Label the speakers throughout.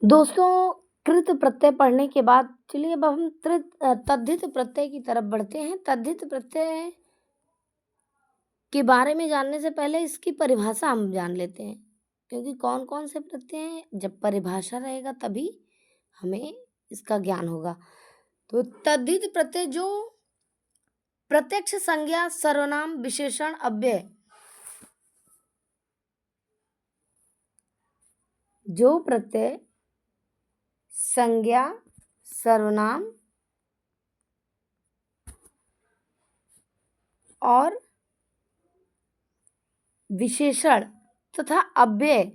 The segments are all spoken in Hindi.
Speaker 1: दोस्तों, कृत प्रत्यय पढ़ने के बाद चलिए अब हम तद्धित प्रत्यय की तरफ बढ़ते हैं। तद्धित प्रत्यय के बारे में जानने से पहले इसकी परिभाषा हम जान लेते हैं, क्योंकि कौन-कौन से प्रत्यय हैं, जब परिभाषा रहेगा तभी हमें इसका ज्ञान होगा। तो तद्धित प्रत्यय जो प्रत्यक्ष संज्ञा, सर्वनाम, विशेषण, अव्यय, जो प्रत्यय संज्ञा, सर्वनाम और विशेषण तथा अव्यय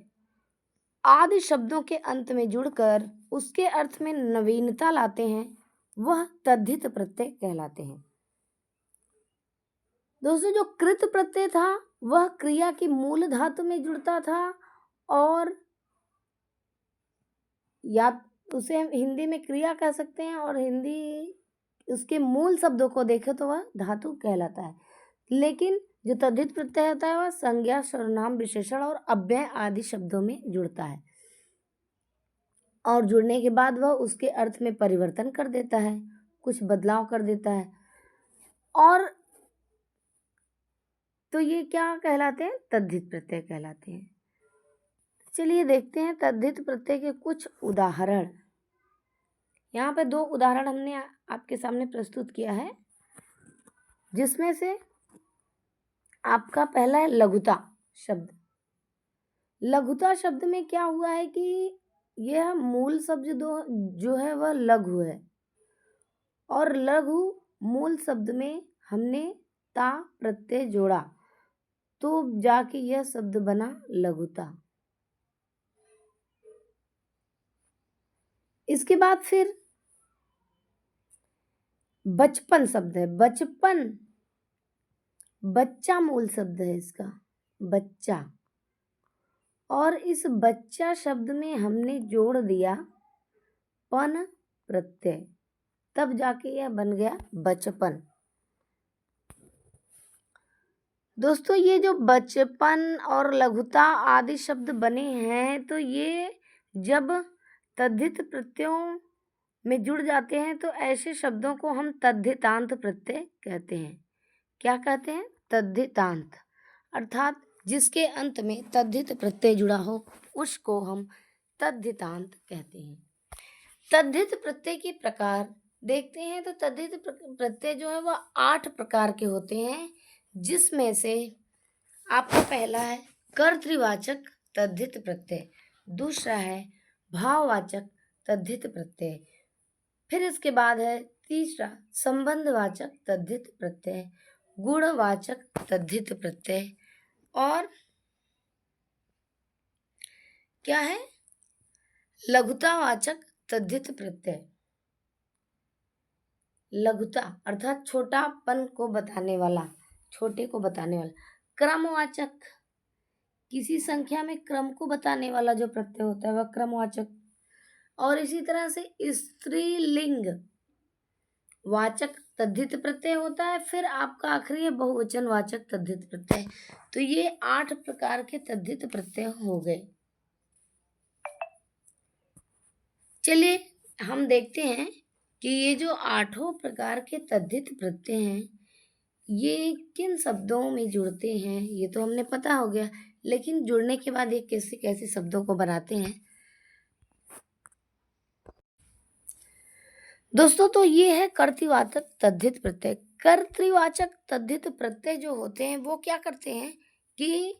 Speaker 1: आदि शब्दों के अंत में जुड़कर उसके अर्थ में नवीनता लाते हैं, वह तद्धित प्रत्यय कहलाते हैं। दोस्तों, जो कृत प्रत्यय था वह क्रिया की मूल धातु में जुड़ता था, और या उसे हम हिंदी में क्रिया कह सकते हैं, और हिंदी उसके मूल शब्दों को देखें तो वह धातु कहलाता है। लेकिन जो तद्धित प्रत्यय होता है वह संज्ञा, सर्वनाम, विशेषण और अव्यय आदि शब्दों में जुड़ता है, और जुड़ने के बाद वह उसके अर्थ में परिवर्तन कर देता है, कुछ बदलाव कर देता है। और तो ये क्या कहलाते हैं? तद्धित प्रत्यय कहलाते हैं। चलिए देखते हैं तद्धित प्रत्यय के कुछ उदाहरण। यहाँ पे 2 उदाहरण हमने आपके सामने प्रस्तुत किया है, जिसमें से आपका पहला है लघुता शब्द। लघुता शब्द में क्या हुआ है कि यह मूल शब्द जो है वह लघु है, और लघु मूल शब्द में हमने ता प्रत्यय जोड़ा, तो जाके यह शब्द बना लघुता। इसके बाद फिर बचपन शब्द है। बचपन, बच्चा मूल शब्द है इसका, बच्चा, और इस बच्चा शब्द में हमने जोड़ दिया पन प्रत्यय, तब जाके यह बन गया बचपन। दोस्तों, ये जो बचपन और लघुता आदि शब्द बने हैं, तो ये जब तद्धित प्रत्ययों में जुड़ जाते हैं तो ऐसे शब्दों को हम तद्धितांत प्रत्यय कहते हैं। क्या कहते हैं? तद्धितांत, अर्थात जिसके अंत में तद्धित प्रत्यय जुड़ा हो उसको हम तद्धितांत कहते हैं। तद्धित प्रत्यय के प्रकार देखते हैं तो तद्धित प्रत्यय जो है वह 8 प्रकार के होते हैं, जिसमें से आपका पहला है कर्तृवाचक तद्धित प्रत्यय, दूसरा है भाववाचक तद्धित प्रत्यय, फिर इसके बाद है तीसरा संबंधवाचक तद्धित प्रत्यय, गुणवाचक तद्धित प्रत्यय, और क्या है? लघुतावाचक तद्धित प्रत्यय। लघुता अर्थात छोटापन को बताने वाला, छोटे को बताने वाला। क्रमवाचक, किसी संख्या में क्रम को बताने वाला जो प्रत्यय होता है वह क्रमवाचक। और इसी तरह से स्त्रीलिंग वाचक तद्धित प्रत्यय होता है। फिर आपका आखिरी है बहुवचन वाचक तद्धित प्रत्यय। तो ये 8 प्रकार के तद्धित प्रत्यय हो गए। चलिए हम देखते हैं कि ये जो 8 प्रकार के तद्धित प्रत्यय हैं ये किन शब्दों में जुड़ते हैं, ये तो हमने पता हो गया, लेकिन जुड़ने के बाद ये कैसे कैसे शब्दों को बनाते हैं। दोस्तों, तो ये है कर्तृवाचक तद्धित प्रत्यय। कर्तृवाचक तद्धित प्रत्यय जो होते हैं वो क्या करते हैं कि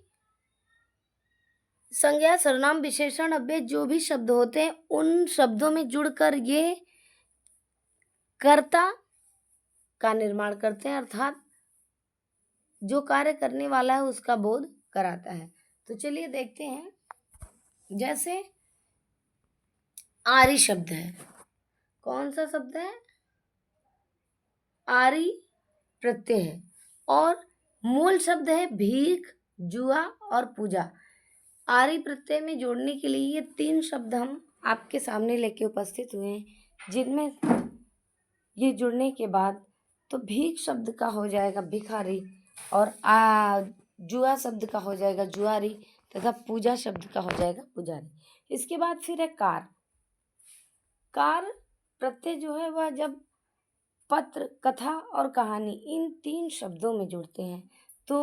Speaker 1: संज्ञा, सर्वनाम, विशेषण, अव्यय जो भी शब्द होते हैं उन शब्दों में जुड़कर ये कर्ता का निर्माण करते हैं, अर्थात जो कार्य करने वाला है उसका बोध कराता है। तो चलिए देखते हैं, जैसे आरी शब्द है। कौन सा शब्द है? आरी प्रत्यय है, और मूल शब्द है भीख, जुआ और पूजा। आरी प्रत्यय में जोड़ने के लिए ये 3 शब्द हम आपके सामने लेके उपस्थित हुए हैं, जिनमें ये जुड़ने के बाद तो भीख शब्द का हो जाएगा भिखारी, और जुआ शब्द का हो जाएगा जुआरी, तथा पूजा शब्द का हो जाएगा पुजारी। इसके बाद फिर है कार। कार प्रत्यय जो है वह जब पत्र, कथा और कहानी इन 3 शब्दों में जुड़ते हैं तो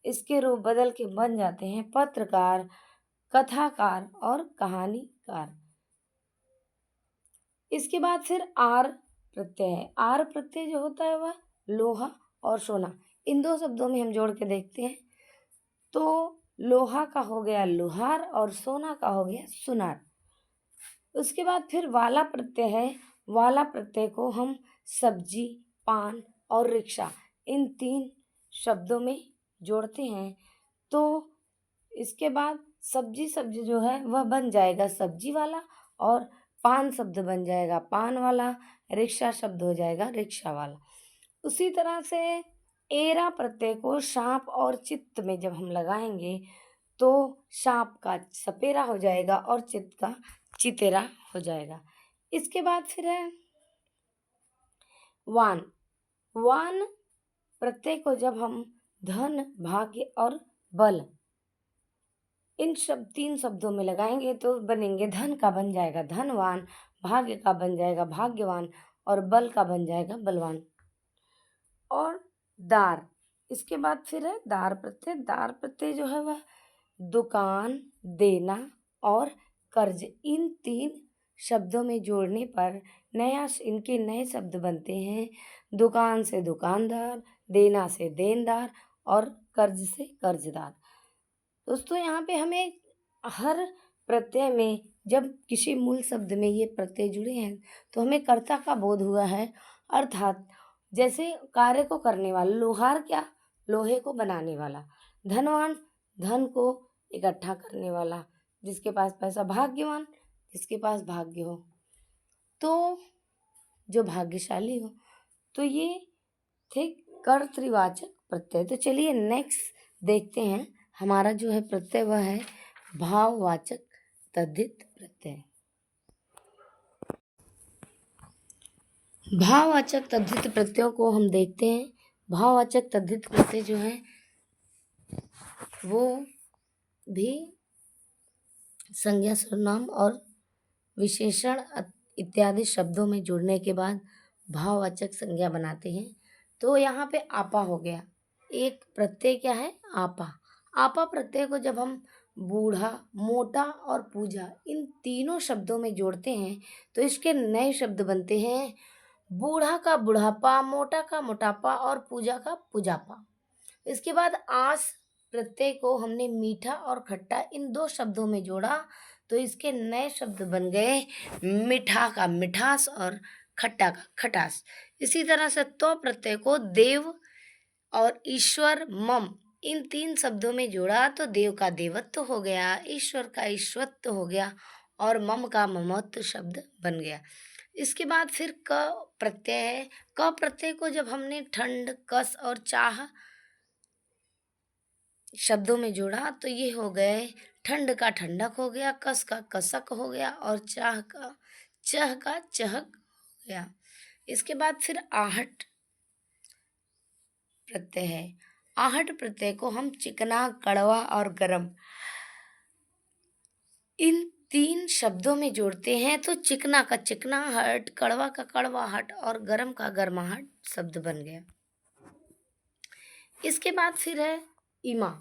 Speaker 1: इसके रूप बदल के बन जाते हैं पत्रकार, कथाकार और कहानीकार। इसके बाद फिर आर प्रत्यय है। आर प्रत्यय जो होता है वह लोहा और सोना इन 2 शब्दों में हम जोड़ के देखते हैं तो लोहा का हो गया लोहार और सोना का हो गया सुनार। उसके बाद फिर वाला प्रत्यय है। वाला प्रत्यय को हम सब्जी, पान और रिक्शा इन 3 शब्दों में जोड़ते हैं तो इसके बाद सब्जी सब्जी जो है वह बन जाएगा सब्जी वाला और पान शब्द बन जाएगा पान वाला, रिक्शा शब्द हो जाएगा रिक्शा वाला। उसी तरह से एरा प्रत्यय को सांप और चित्त में जब हम लगाएंगे तो सांप का सपेरा हो जाएगा और चित्त का चितेरा हो जाएगा। इसके बाद फिर है वान। वान प्रत्यय को जब हम धन, भाग्य और बल इन 3 शब्दों में लगाएंगे तो बनेंगे धन का बन जाएगा धनवान, भाग्य का बन जाएगा भाग्यवान और बल का बन जाएगा बलवान। और दार, इसके बाद फिर है दार प्रत्यय। दार प्रत्यय जो है वह दुकान, देना और कर्ज इन 3 शब्दों में जोड़ने पर इनके नए शब्द बनते हैं। दुकान से दुकानदार, देना से देनदार और कर्ज से कर्जदार। दोस्तों यहाँ पे हमें हर प्रत्यय में जब किसी मूल शब्द में ये प्रत्यय जुड़े हैं तो हमें कर्ता का बोध हुआ है। अर्थात जैसे कार्य को करने वाला, लोहार क्या, लोहे को बनाने वाला, धनवान धन को इकट्ठा करने वाला, जिसके पास पैसा, भाग्यवान जिसके पास भाग्य हो, तो जो भाग्यशाली हो। तो ये थे कर्तृवाचक प्रत्यय। तो चलिए नेक्स्ट देखते हैं हमारा जो है प्रत्यय वह है भाववाचक तद्धित प्रत्यय। भाववाचक तद्धित प्रत्ययों को हम देखते हैं। भाववाचक तद्धित प्रत्यय जो है वो भी संज्ञा, सर्वनाम और विशेषण इत्यादि शब्दों में जुड़ने के बाद भाववाचक संज्ञा बनाते हैं। तो यहाँ पे आपा हो गया, एक प्रत्यय क्या है, आपा। आपा प्रत्यय को जब हम बूढ़ा, मोटा और पूजा इन 3 शब्दों में जोड़ते हैं तो इसके नए शब्द बनते हैं बूढ़ा का बुढ़ापा, मोटा का मोटापा और पूजा का पूजापा। इसके बाद आस प्रत्यय को हमने मीठा और खट्टा इन 2 शब्दों में जोड़ा तो इसके नए शब्द बन गए मीठा का मिठास और खट्टा का खटास। इसी तरह से तो प्रत्यय को देव और ईश्वर, मम इन 3 शब्दों में जोड़ा तो देव का देवत्व हो गया, ईश्वर का ईश्वरत्व हो गया और मम का ममत्व शब्द बन गया। इसके बाद फिर क प्रत्यय है। क प्रत्यय को जब हमने ठंड, कस और चाह शब्दों में जोड़ा तो ये हो गए ठंड का ठंडक हो गया, कस का कसक हो गया और चाह का चहक हो गया। इसके बाद फिर आहट प्रत्यय है। आहट प्रत्यय को हम चिकना, कड़वा और गरम इन 3 शब्दों में जोड़ते हैं तो चिकना का चिकनाहट, कड़वा का कड़वाहट और गरम का गर्माहट शब्द बन गया। इसके बाद फिर है इमा।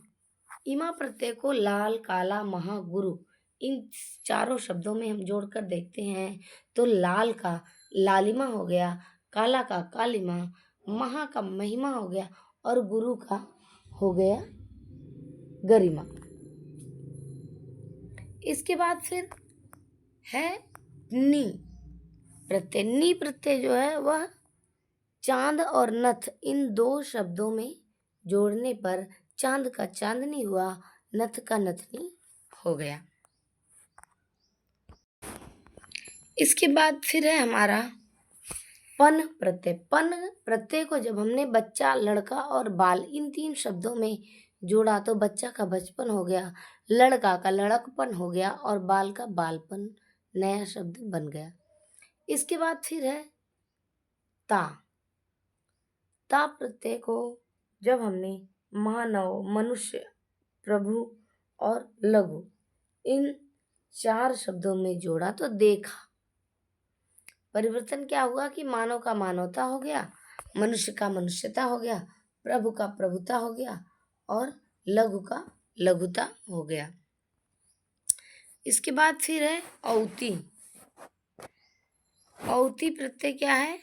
Speaker 1: इमा प्रत्यय को लाल, काला, महा, गुरु इन 4 शब्दों में हम जोड़कर देखते हैं तो लाल का लालिमा हो गया, काला का कालिमा, महा का महिमा हो गया और गुरु का हो गया गरिमा। इसके बाद फिर है नी प्रत्यय। नी प्रत्यय जो है वह चांद और नथ इन 2 शब्दों में जोड़ने पर चांद का चांदनी हुआ, नथ का नथनी हो गया। इसके बाद फिर है हमारा पन प्रत्यय। पन प्रत्यय को जब हमने बच्चा, लड़का और बाल इन 3 शब्दों में जोड़ा तो बच्चा का बचपन हो गया, लड़का का लड़कपन हो गया और बाल का बालपन नया शब्द बन गया। इसके बाद फिर है ता। ता प्रत्यय को जब हमने मानव, मनुष्य, प्रभु और लघु इन 4 शब्दों में जोड़ा तो देखा, परिवर्तन क्या हुआ कि मानव का मानवता हो गया, मनुष्य का मनुष्यता हो गया, प्रभु का प्रभुता हो गया और लघु का लघुता हो गया। इसके बाद फिर है औती। औती प्रत्यय क्या है?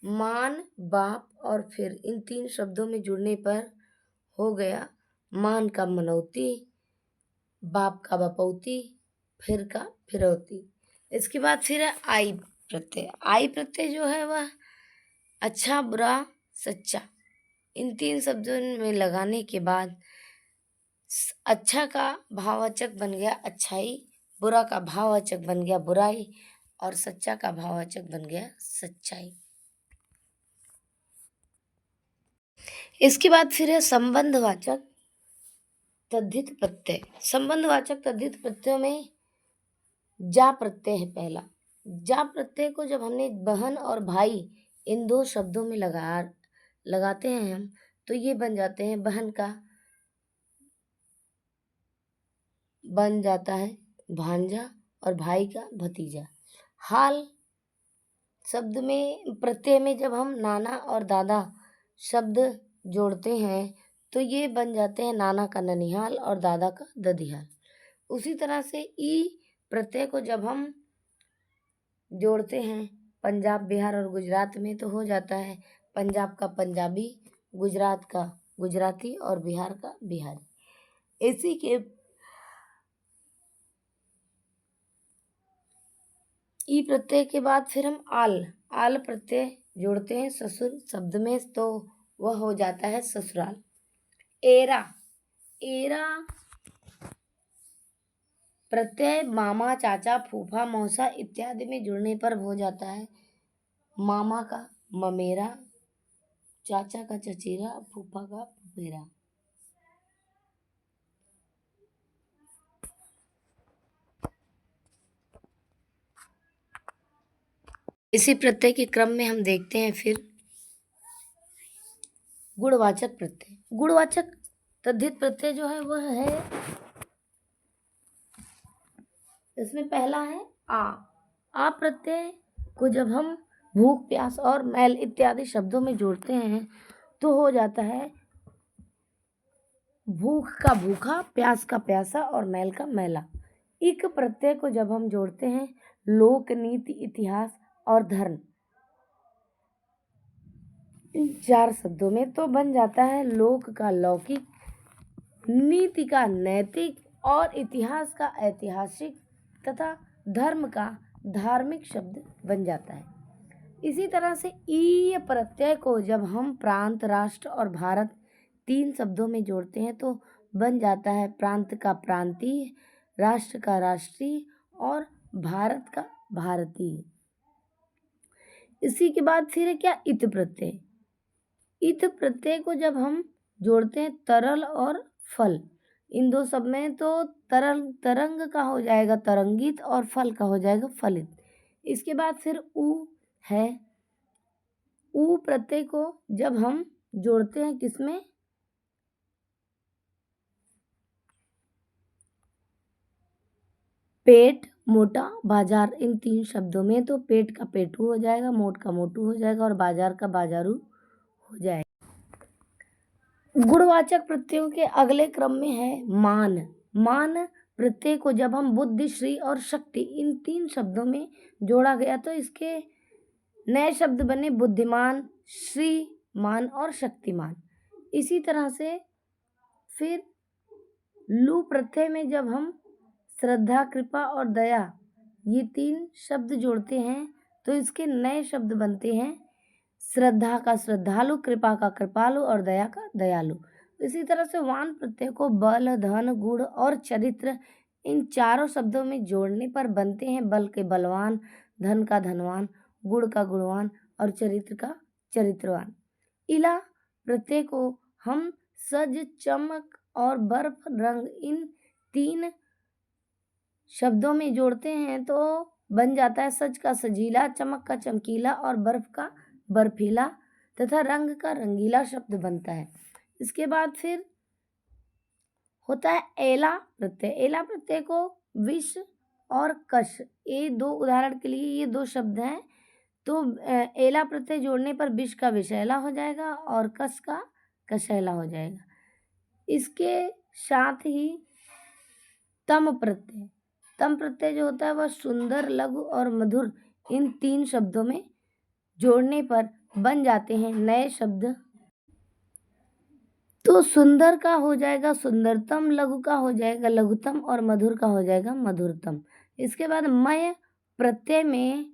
Speaker 1: मान, बाप और फिर इन तीन शब्दों में जुड़ने पर हो गया मान का मनौती, बाप का बपौती, फिर का फिरौती। इसके बाद फिर है आई प्रत्यय। आई प्रत्यय जो है वह अच्छा, बुरा, सच्चा, इन तीन शब्दों में लगाने के बाद अच्छा का भाववाचक बन गया अच्छाई, बुरा का भाववाचक बन गया बुराई और सच्चा का भाववाचक बन गया सच्चाई। इसके बाद फिर है संबंधवाचक तद्धित प्रत्यय। संबंधवाचक तद्धित प्रत्यय में जा प्रत्यय है पहला। जा प्रत्यय को जब हमने बहन और भाई इन दो शब्दों में लगाते हैं हम, तो ये बन जाते हैं बहन का बन जाता है भांजा और भाई का भतीजा। हाल शब्द में प्रत्यय में जब हम नाना और दादा शब्द जोड़ते हैं तो ये बन जाते हैं नाना का ननिहाल और दादा का ददिहाल। उसी तरह से ई प्रत्यय को जब हम जोड़ते हैं पंजाब, बिहार और गुजरात में तो हो जाता है पंजाब का पंजाबी, गुजरात का गुजराती और बिहार का बिहारी। इसी के ई प्रत्यय के बाद फिर हम आल प्रत्यय जोड़ते हैं ससुर शब्द में तो वह हो जाता है ससुराल। एरा प्रत्यय मामा, चाचा, फूफा, मौसा इत्यादि में जुड़ने पर हो जाता है मामा का ममेरा, चाचा का चचेरा, फूफा का फुफेरा। इसी प्रत्यय के क्रम में हम देखते हैं फिर गुणवाचक प्रत्यय। गुणवाचक तद्धित प्रत्यय जो है वह है, इसमें पहला है आ प्रत्यय को जब हम भूख, प्यास और मैल इत्यादि शब्दों में जोड़ते हैं तो हो जाता है भूख का भूखा, प्यास का प्यासा और मैल का मैला। इक प्रत्यय को जब हम जोड़ते हैं लोक, नीति, इतिहास और धर्म इन चार शब्दों में तो बन जाता है लोक का लौकिक, नीति का नैतिक और इतिहास का ऐतिहासिक तथा धर्म का धार्मिक शब्द बन जाता है। इसी तरह से ई प्रत्यय को जब हम प्रांत, राष्ट्र और भारत तीन शब्दों में जोड़ते हैं तो बन जाता है प्रांत का प्रांतीय, राष्ट्र का राष्ट्रीय और भारत का भारतीय। इसी के बाद फिर है क्या इत प्रत्यय। इत प्रत्यय को जब हम जोड़ते हैं तरल और फल इन दो सब में तो तरंग का हो जाएगा तरंगित और फल का हो जाएगा फलित। इसके बाद फिर उ है। उ प्रत्यय को जब हम जोड़ते हैं किसमें, पेट, मोटा, बाजार इन तीन शब्दों में तो पेट का पेटू हो जाएगा, मोट का मोटू हो जाएगा और बाजार का बाजारू हो जाएगा। गुणवाचक प्रत्ययों के अगले क्रम में है मान प्रत्यय को जब हम बुद्धि, श्री और शक्ति इन तीन शब्दों में जोड़ा गया तो इसके नए शब्द बने बुद्धिमान, श्रीमान और शक्तिमान। इसी तरह से फिर लू प्रत्यय में जब हम श्रद्धा, कृपा और दया ये तीन शब्द जोड़ते हैं तो इसके नए शब्द बनते हैं श्रद्धा का श्रद्धालु, कृपा का कृपालु और दया का दयालु। इसी तरह से वान प्रत्यय को बल, धन, गुण और चरित्र इन चारों शब्दों में जोड़ने पर बनते हैं बल के बलवान, धन का धनवान, गुण का गुणवान और चरित्र का चरित्रवान। इला प्रत्यय को हम सज, चमक और बर्फ, रंग इन तीन शब्दों में जोड़ते हैं तो बन जाता है सज का सजीला, चमक का चमकीला और बर्फ का बर्फीला तथा रंग का रंगीला शब्द बनता है। इसके बाद फिर होता है एला प्रत्यय। एला प्रत्यय को विष, और कश, ये दो उदाहरण के लिए ये दो शब्द हैं। तो एला प्रत्यय जोड़ने पर विष का विषैला हो जाएगा और कस का कशैला हो जाएगा। इसके साथ ही तम प्रत्यय, तम प्रत्यय जो होता है वह सुंदर, लघु और मधुर, इन 3 शब्दों में जोड़ने पर बन जाते हैं नए शब्द। तो सुंदर का हो जाएगा सुंदरतम, लघु का हो जाएगा लघुतम और मधुर का हो जाएगा मधुरतम। इसके बाद मय प्रत्यय में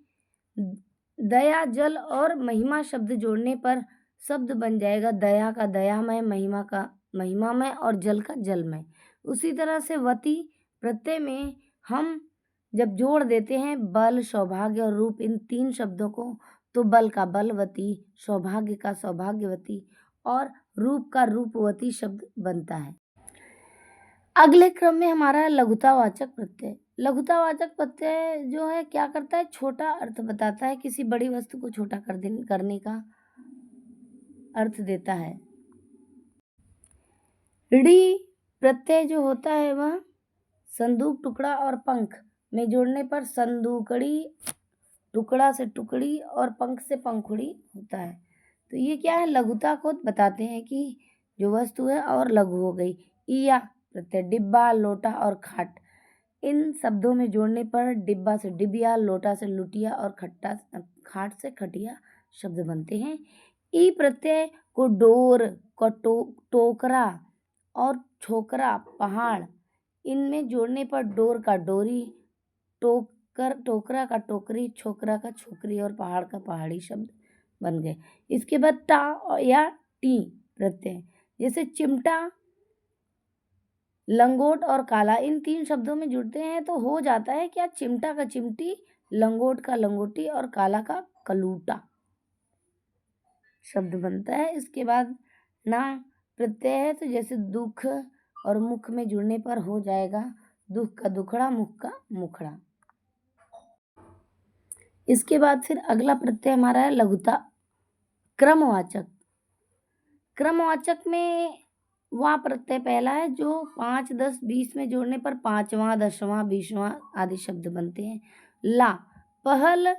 Speaker 1: दया, जल और महिमा शब्द जोड़ने पर शब्द बन जाएगा दया का दयामय, महिमा का महिमामय और जल का जलमय। उसी तरह से वती प्रत्यय में हम जब जोड़ देते हैं बल, सौभाग्य और रूप, इन 3 शब्दों को, तो बल का बलवती, सौभाग्य का सौभाग्यवती और रूप का रूपवती शब्द बनता है। अगले क्रम में हमारा है लघुतावाचक प्रत्यय। लघुतावाचक प्रत्यय जो है क्या करता है, छोटा अर्थ बताता है, किसी बड़ी वस्तु को छोटा करने का अर्थ देता है। ड़ी प्रत्यय जो होता है वह संदूक, टुकड़ा और पंख में जोड़ने पर संदूकड़ी, टुकड़ा से टुकड़ी और पंख से पंखुड़ी होता है। तो ये क्या है, लघुता को बताते हैं कि जो वस्तु है और लघु हो गई। ईया प्रत्यय डिब्बा, लोटा और खाट, इन शब्दों में जोड़ने पर डिब्बा से डिबिया, लोटा से लुटिया और खाट से खटिया शब्द बनते हैं। ई प्रत्यय को डोर, टोकरा और छोकरा, पहाड़, इनमें जोड़ने पर डोर का डोरी, टोकरा का टोकरी, छोकरा का छोकरी और पहाड़ का पहाड़ी शब्द बन गए। इसके बाद टा या टी प्रत्यय, जैसे चिमटा, लंगोट और काला, इन 3 शब्दों में जुड़ते हैं तो हो जाता है क्या, चिमटा का चिमटी, लंगोट का लंगोटी और काला का कलूटा शब्द बनता है। इसके बाद ना प्रत्यय है, तो जैसे दुख और मुख में जुड़ने पर हो जाएगा दुख का दुखड़ा, मुख का मुखड़ा। इसके बाद फिर अगला प्रत्यय हमारा है लघुता क्रमवाचक। क्रमवाचक में वह प्रत्यय पहला है जो 5, 10, 20 में जोड़ने पर 5वां, 10वां, 20वां आदि शब्द बनते हैं। ला, पहल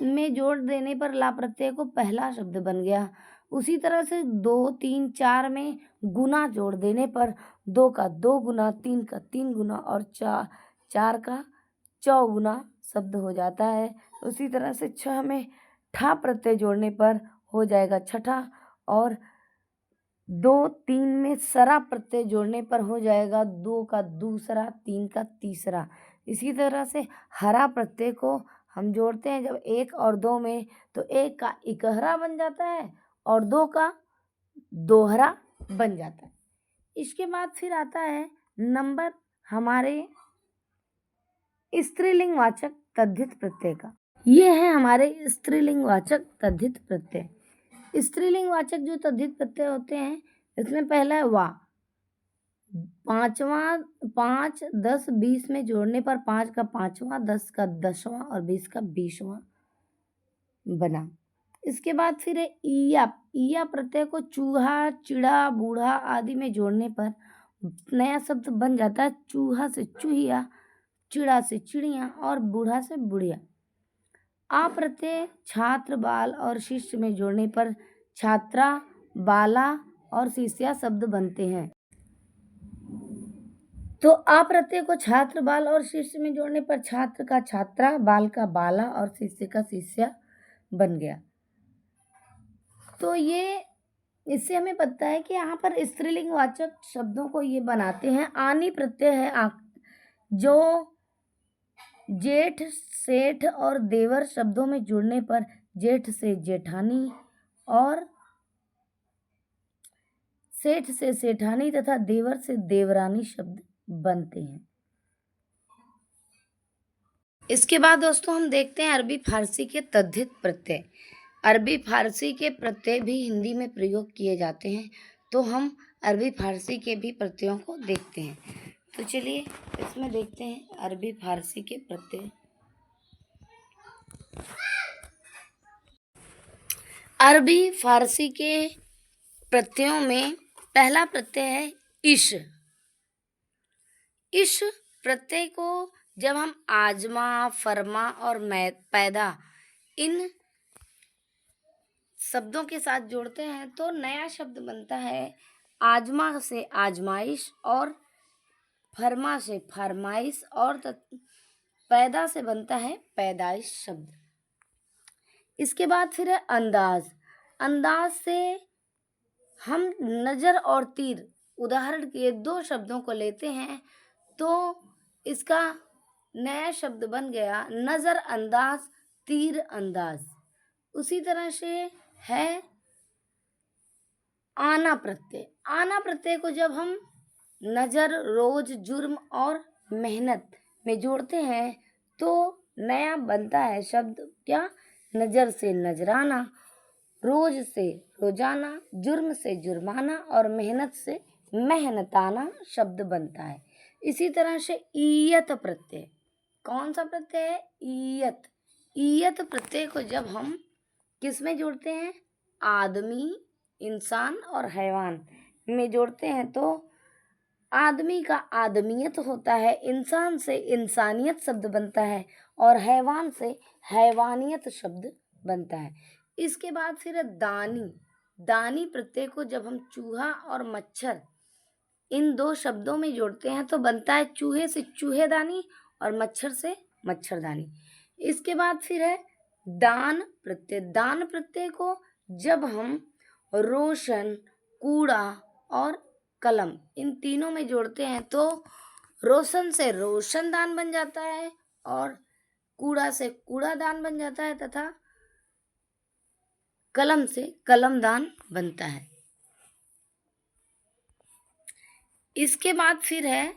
Speaker 1: में जोड़ देने पर ला प्रत्यय को पहला शब्द बन गया। उसी तरह से 2, 3, 4 में गुना जोड़ देने पर 2 का 2 गुना, 3 का 3 गुना और 4 का 4 गुना शब्द हो जाता है। उसी तरह से 6 में ठा प्रत्यय जोड़ने पर हो जाएगा छठा, और 2, 3 में सरा प्रत्यय जोड़ने पर हो जाएगा 2 का दूसरा, 3 का तीसरा। इसी तरह से हरा प्रत्यय को हम जोड़ते हैं जब 1 और 2 में, तो 1 का इकहरा बन जाता है और 2 का दोहरा बन जाता है। इसके बाद फिर आता है नंबर हमारे स्त्रीलिंग वाचक तद्धित प्रत्यय का। ये है हमारे स्त्रीलिंग वाचक तद्धित प्रत्यय। स्त्रीलिंग वाचक जो तद्धित प्रत्यय होते हैं, इसमें पहला है वा, 5, 10, 20 में जोड़ने पर 5 का 5वां, 10 का 10वां और 20 का 20वां बना। इसके बाद फिर है ईया। ईया प्रत्यय को चूहा, चिड़ा, बूढ़ा आदि में जोड़ने पर नया शब्द बन जाता है चूहा से चूहिया, चिड़ा से चिड़िया और बूढ़ा से बुढ़िया। आ प्रत्यय छात्र, बाल और शिष्य में जोड़ने पर छात्रा, बाला और शिष्या शब्द बनते हैं। तो आ प्रत्यय को छात्र, बाल और शिष्य में जोड़ने पर छात्र का छात्रा, बाल का बाला और शिष्य का शिष्या बन गया। तो ये इससे हमें पता है कि यहाँ पर स्त्रीलिंग वाचक शब्दों को ये बनाते हैं। आनी प्रत्यय है जो जेठ, सेठ और देवर शब्दों में जुड़ने पर जेठ से जेठानी और सेठ से सेठानी तथा देवर से देवरानी शब्द बनते हैं। इसके बाद दोस्तों हम देखते हैं अरबी फारसी के तद्धित प्रत्यय। अरबी फारसी के प्रत्यय भी हिंदी में प्रयोग किए जाते हैं, तो हम अरबी फारसी के भी प्रत्ययों को देखते हैं। तो चलिए इसमें देखते हैं अरबी फारसी के प्रत्यय। अरबी फारसी के प्रत्ययों में पहला प्रत्यय है इश। इश प्रत्यय को जब हम आजमा, फरमा और पैदा इन शब्दों के साथ जोड़ते हैं तो नया शब्द बनता है। आजमा से आजमाइश और फरमा से फरमाइश और पैदा से बनता है पैदाइश शब्द। इसके बाद फिर है अंदाज। अंदाज से हम नजर और तीर उदाहरण के 2 शब्दों को लेते हैं तो इसका नया शब्द बन गया नजर अंदाज, तीर अंदाज। उसी तरह से है आना प्रत्यय। आना प्रत्यय को जब हम नजर, रोज, जुर्म और मेहनत में जोड़ते हैं तो नया बनता है शब्द क्या? नजर से नजराना, रोज से रोजाना, जुर्म से जुर्माना और मेहनत से मेहनताना शब्द बनता है। इसी तरह से ईयत प्रत्यय। कौन सा प्रत्यय है? ईयत। ईयत प्रत्यय को जब हम किस में जोड़ते हैं? आदमी, इंसान और हैवान में जोड़ते हैं तो आदमी का आदमियत होता है, इंसान से इंसानियत शब्द बनता है और हैवान से हैवानियत शब्द बनता है। इसके बाद फिर है दानी। दानी प्रत्यय को जब हम चूहा और मच्छर इन 2 शब्दों में जोड़ते हैं तो बनता है चूहे से चूहेदानी और मच्छर से मच्छरदानी। इसके बाद फिर है दान प्रत्यय। दान प्रत्यय को जब हम रोशन, कूड़ा और कलम इन तीनों में जोड़ते हैं तो रोशन से रोशनदान बन जाता है और कूड़ा से कूड़ादान बन जाता है तथा कलम से कलमदान बनता है। इसके बाद फिर है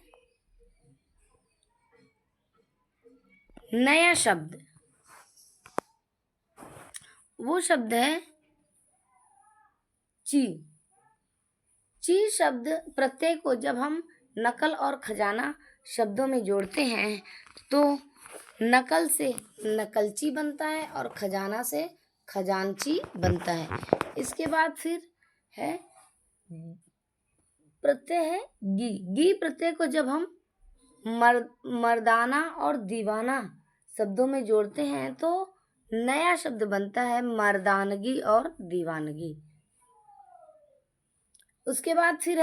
Speaker 1: नया शब्द। वो शब्द है ची। ची शब्द प्रत्यय को जब हम नकल और खजाना शब्दों में जोड़ते हैं तो नकल से नकलची बनता है और खजाना से खजानची बनता है। इसके बाद फिर है प्रत्यय है गी। गी प्रत्यय को जब हम मर्दाना और दीवाना शब्दों में जोड़ते हैं तो नया शब्द बनता है मर्दानगी और दीवानगी। इसके बाद फिर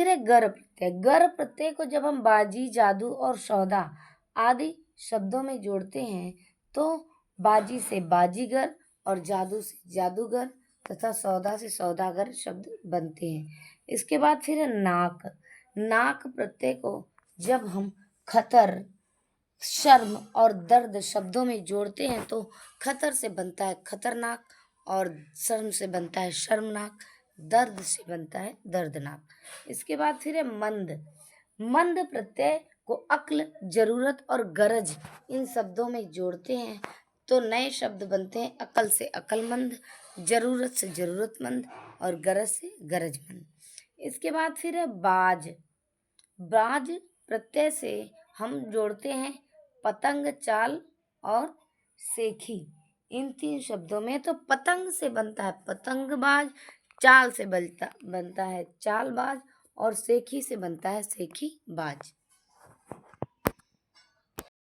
Speaker 1: है गर प्रत्यय। गर प्रत्यय को जब हम बाजी, जादू और सौदा आदि शब्दों में जोड़ते हैं तो बाजी से बाजीगर और जादू से जादूगर तथा सौदा से सौदागर शब्द बनते हैं। इसके बाद फिर है नाक। नाक प्रत्यय को जब हम खतर, शर्म और दर्द शब्दों में जोड़ते हैं तो खतर से बनता है खतरनाक और शर्म से बनता है शर्मनाक, दर्द से बनता है दर्दनाक। इसके बाद फिर है मंद। मंद प्रत्यय को अक्ल, जरूरत और गरज इन शब्दों में जोड़ते हैं तो नए शब्द बनते हैं अकल से अकलमंद, जरूरत से जरूरतमंद और गरज से गरजमंद। इसके बाद फिर है बाज। बाज प्रत्यय से हम जोड़ते हैं पतंग, चाल और सेखी इन 3 शब्दों में तो पतंग से बनता है पतंगबाज, चाल से बनता है चालबाज और सेखी से बनता है सेखीबाज।